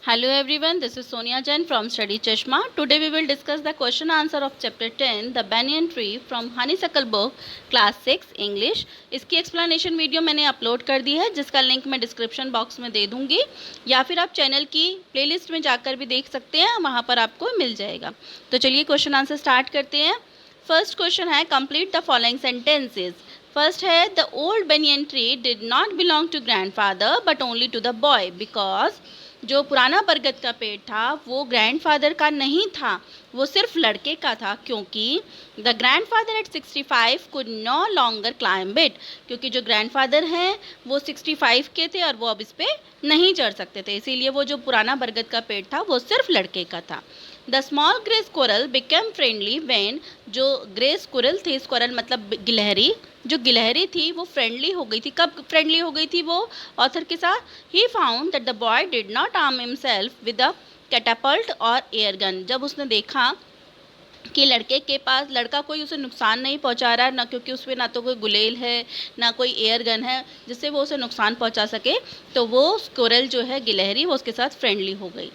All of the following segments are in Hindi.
Hello everyone, this is Sonia Jain from Study Chashma. Today we will discuss the question answer of chapter 10, The Banyan Tree from Honeysuckle book, class 6 English. इसकी explanation वीडियो मैंने अपलोड कर दी है जिसका लिंक मैं डिस्क्रिप्शन बॉक्स में दे दूंगी या फिर आप चैनल की प्लेलिस्ट में जाकर भी देख सकते हैं, वहाँ पर आपको मिल जाएगा। तो चलिए क्वेश्चन आंसर स्टार्ट करते हैं। फर्स्ट क्वेश्चन है complete the following sentences. First है the old banyan tree did not belong to grandfather but only to the boy because जो पुराना बरगद का पेड़ था वो ग्रैंडफादर का नहीं था, वो सिर्फ लड़के का था, क्योंकि the grandfather at 65 could no longer climb it, क्योंकि जो ग्रैंडफादर हैं वो 65 के थे और वो अब इस पे नहीं चढ़ सकते थे, इसीलिए वो जो पुराना बरगद का पेड़ था वो सिर्फ लड़के का था। The small grey squirrel became friendly when, जो ग्रे स्क्विरल थी, स्क्विरल मतलब गिलहरी, जो गिलहरी थी वो फ्रेंडली हो गई थी। कब फ्रेंडली हो गई थी वो ऑथर के साथ? He found that the boy did not arm himself with a Catapult और एयर गन, जब उसने देखा कि लड़के के पास लड़का कोई उसे नुकसान नहीं पहुंचा रहा, ना क्योंकि उसमें ना तो कोई गुलेल है ना कोई एयर गन है जिससे वो उसे नुकसान पहुंचा सके, तो वो स्क्विरल जो है गिलहरी वो उसके साथ फ्रेंडली हो गई।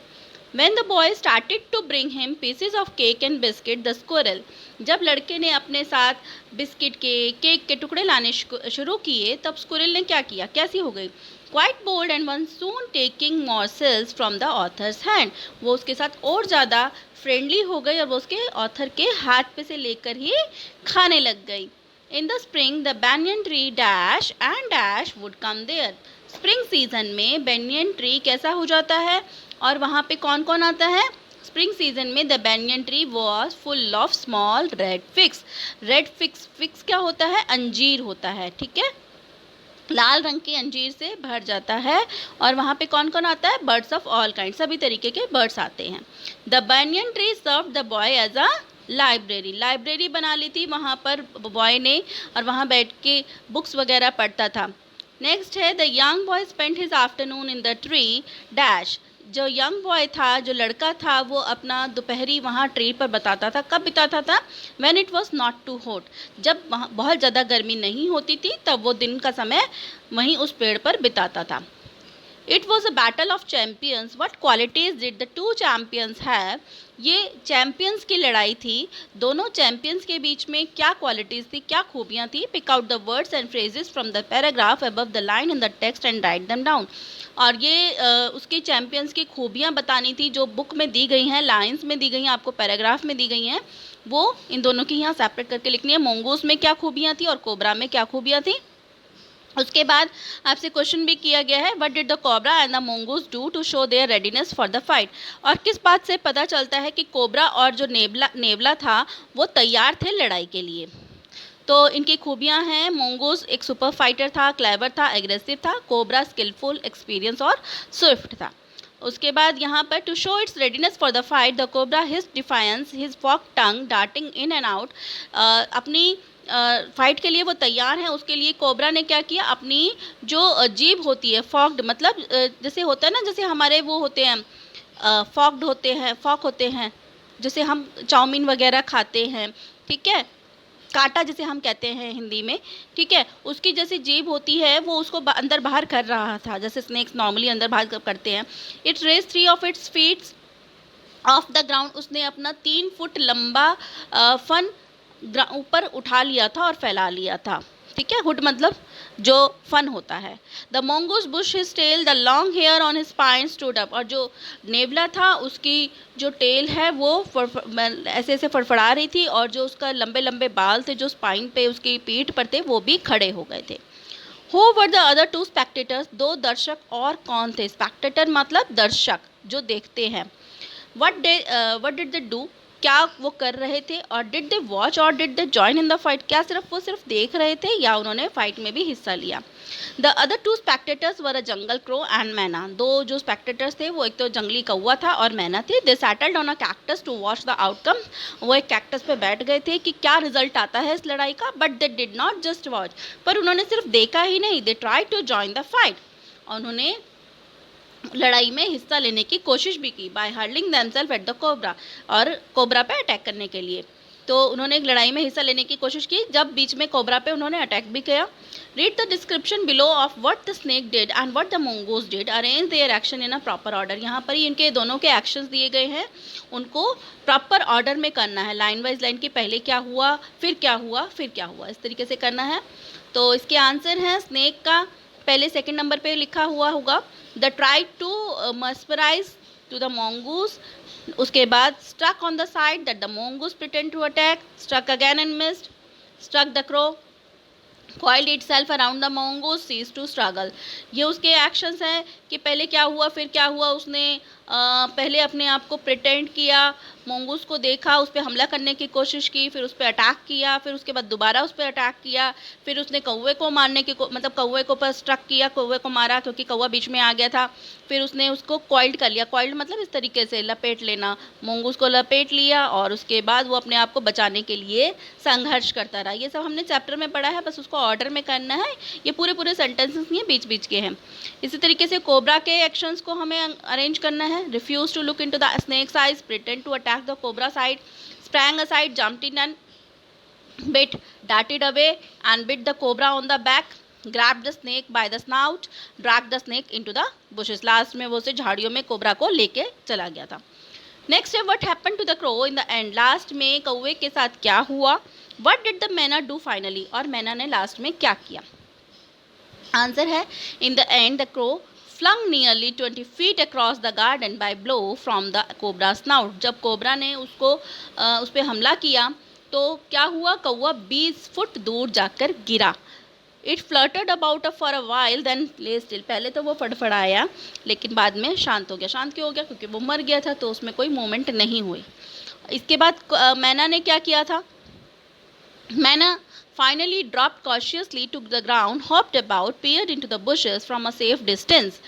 When the boy started to bring him pieces of cake and biscuit, the squirrel, जब लड़के ने अपने साथ बिस्किट के केक के टुकड़े लाने शुरू किए तब स्क्विरल ने क्या किया, कैसी हो गई? Quite bold and one soon taking morsels from the author's hand, वो उसके साथ और ज़्यादा फ्रेंडली हो गई और वो उसके ऑथर के हाथ पे से लेकर ही खाने लग गई। In the spring the banyan tree dash and dash would come there, spring season में बेनियन ट्री कैसा हो जाता है और वहाँ पे कौन कौन आता है? स्प्रिंग सीजन में the banyan tree was full of small red figs. Red figs, figs क्या होता है? अंजीर होता है, ठीक है, लाल रंग के अंजीर से भर जाता है। और वहाँ पे कौन कौन आता है? बर्ड्स ऑफ ऑल काइंड, सभी तरीके के बर्ड्स आते हैं। The banyan tree serve the boy as a library, library बना ली थी वहाँ पर बॉय ने और वहाँ बैठ के बुक्स वगैरह पढ़ता था। नेक्स्ट है the young boy spent his afternoon in the tree dash, जो यंग बॉय था, जो लड़का था, वो अपना दोपहरी वहाँ ट्री पर बताता था। कब बिताता था? When it was not too hot, जब बहुत ज़्यादा गर्मी नहीं होती थी तब वो दिन का समय वहीं उस पेड़ पर बिताता था। It was a battle of champions, what qualities did the two champions have, ये चैम्पियंस की लड़ाई थी, दोनों चैम्पियंस के बीच में क्या क्वालिटीज़ थी, क्या खूबियाँ थी? Pick out the words and phrases from the paragraph above the line in the text and write them down, और ये उसके चैम्पियंस की खूबियाँ बतानी थी जो बुक में दी गई हैं, लाइन्स में दी गई हैं, आपको पैराग्राफ में दी गई हैं, वो इन दोनों की यहाँ सेपरेट करके लिखनी है। मोंगूस में क्या खूबियाँ थी और कोबरा में क्या खूबियाँ थी? उसके बाद आपसे क्वेश्चन भी किया गया है, what did the cobra and the mongoose do to show their readiness for the fight, और किस बात से पता चलता है कि कोबरा और जो नेवला था वो तैयार थे लड़ाई के लिए? तो इनकी खूबियां हैं, मोंगूस एक सुपर फाइटर था, क्लेवर था, एग्रेसिव था, कोबरा स्किलफुल, एक्सपीरियंस और स्विफ्ट था। उसके बाद यहाँ पर to show its readiness for the fight the cobra his defiance his fork tongue darting in and out, अपनी फाइट के लिए वो तैयार हैं, उसके लिए कोबरा ने क्या किया, अपनी जो जीभ होती है, फॉक्ड मतलब जैसे होता है ना, जैसे हमारे वो होते हैं फॉक्ड होते हैं, फॉक होते हैं, जैसे हम चाउमीन वगैरह खाते हैं, ठीक है, कांटा जिसे हम कहते हैं हिंदी में, ठीक है, उसकी जैसी जीभ होती है वो उसको अंदर बाहर कर रहा था, जैसे स्नेक्स नॉर्मली अंदर बाहर करते हैं। It raise 3 of its feets off the ground, उसने अपना 3 फुट लंबा फन ऊपर उठा लिया था और फैला लिया था, ठीक है, हुड मतलब जो फन होता है। The mongoose bush his tail the long hair on his spine stood up, और जो नेवला था उसकी जो टेल है वो ऐसे ऐसे फड़फड़ा रही थी और जो उसका लंबे लंबे बाल थे जो स्पाइन पे उसकी पीठ पर थे वो भी खड़े हो गए थे। Who were the other 2 spectators, 2 दर्शक और कौन थे? स्पेक्टेटर मतलब दर्शक जो देखते हैं। वट डिड दे डू, क्या वो कर रहे थे? और डिड दे वॉच और did they join in the fight, क्या सिर्फ वो देख रहे थे या उन्होंने फाइट में भी हिस्सा लिया? The other 2 spectators were a jungle crow and मैना, 2 जो स्पेक्टेटर्स थे वो एक तो जंगली कौवा था और मैना थे। They settled on a cactus to watch the outcome, वो एक कैक्टस पे बैठ गए थे कि क्या रिजल्ट आता है इस लड़ाई का। But they did not just watch, पर उन्होंने सिर्फ देखा ही नहीं, they try to join the fight, उन्होंने लड़ाई में हिस्सा लेने की कोशिश भी की, by hurling themselves at the cobra, और कोबरा पे अटैक करने के लिए। तो उन्होंने एक लड़ाई में हिस्सा लेने की कोशिश की जब बीच में कोबरा पे उन्होंने अटैक भी किया। Read the description below of what the snake did and what the mongoose did. Arrange their action in a proper order. यहाँ पर ही इनके दोनों के actions दिए गए हैं, उनको proper order में करना है. लाइन वाइज लाइन के पहले क्या हुआ, फिर क्या हुआ, फिर क्या हुआ, इस तरीके से करना है. तो इसके आंसर है स्नेक का पहले सेकंड नंबर पे लिखा हुआ होगा the try to surprise to the mongoose. उसके बाद struck on the side that the mongoose pretend to attack, struck again and missed, struck the crow, coiled itself around the mongoose, ceased to struggle. ये उसके एक्शंस हैं कि पहले क्या हुआ फिर क्या हुआ. उसने पहले अपने आप को प्रिटेंड किया, mongoose को देखा, उस पर हमला करने की कोशिश की, फिर उस पर अटैक किया, फिर उसके बाद दोबारा उस पर अटैक किया, फिर उसने कौवे को मारने की मतलब कौवे को पर स्ट्रक किया, कौवे को मारा क्योंकि कौवा बीच में आ गया था. फिर उसने उसको कॉइल्ड कर लिया. कॉइल्ड मतलब इस तरीके से लपेट लेना. mongoose को लपेट लिया और उसके बाद वो अपने आप को बचाने के लिए संघर्ष करता रहा. ये सब हमने चैप्टर में पढ़ा है, बस उसको ऑर्डर में करना है. ये पूरे सेंटेंसेस नहीं है, बीच बीच के हैं. इसी तरीके से कोबरा के एक्शंस को हमें अरेंज करना है. Refuse to look into the snake's eyes, pretend to attack the cobra side, sprang aside, jumped in and bit, darted away and bit the cobra on the back, grabbed the snake by the snout, dragged the snake into the bushes. Last में वो उसे झाड़ियों में कोबरा को लेके चला गया था. नेक्स्ट है what happened to the crow in the end. Last में कौवे के साथ क्या हुआ. What did the myna do finally. और मैना ने लास्ट में क्या किया. आंसर है in the end the crow flung nearly 20 feet across the garden by blow from the cobra's snout. जब कोबरा ने उस पर हमला किया तो क्या हुआ, कौवा 20 फुट दूर जाकर गिरा. It fluttered about for a while then lay still. पहले तो वो फड़फड़ाया लेकिन बाद में शांत हो गया. शांत क्यों हो गया, क्योंकि वो मर गया था तो उसमें कोई मूवमेंट नहीं हुई. इसके बाद मैना ने क्या किया था. मैना finally dropped cautiously to the ground, hopped about, peered into the bushes from a safe distance.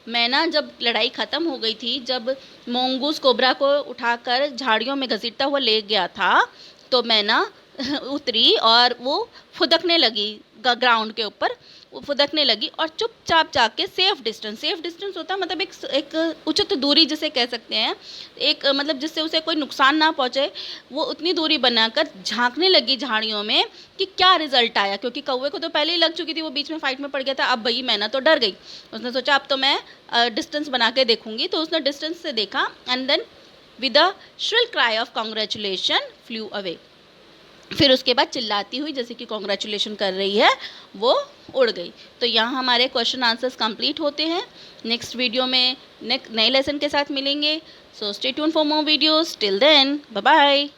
मैना जब लड़ाई ख़त्म हो गई थी, जब mongoose कोबरा को उठाकर झाड़ियों में घसीटता हुआ ले गया था, तो मैना उतरी और वो फुदकने लगी ग्राउंड के ऊपर. वो फुदकने लगी और चुपचाप जाके सेफ डिस्टेंस होता है मतलब एक उचित दूरी जिसे कह सकते हैं, एक मतलब जिससे उसे कोई नुकसान ना पहुंचे, वो उतनी दूरी बनाकर झांकने लगी झाड़ियों में कि क्या रिजल्ट आया. क्योंकि कौवे को तो पहले ही लग चुकी थी, वो बीच में फाइट में पड़ गया था. अब भाई मैना तो डर गई. उसने सोचा अब तो मैं डिस्टेंस बना के देखूंगी. तो उसने डिस्टेंस से देखा and then with a shrill cry of congratulation flew away. फिर उसके बाद चिल्लाती हुई जैसे कि कॉन्ग्रेचुलेशन कर रही है वो उड़ गई. तो यहाँ हमारे क्वेश्चन आंसर्स कंप्लीट होते हैं. नेक्स्ट वीडियो में नए लेसन के साथ मिलेंगे. So stay tune for more videos. Till then bye bye.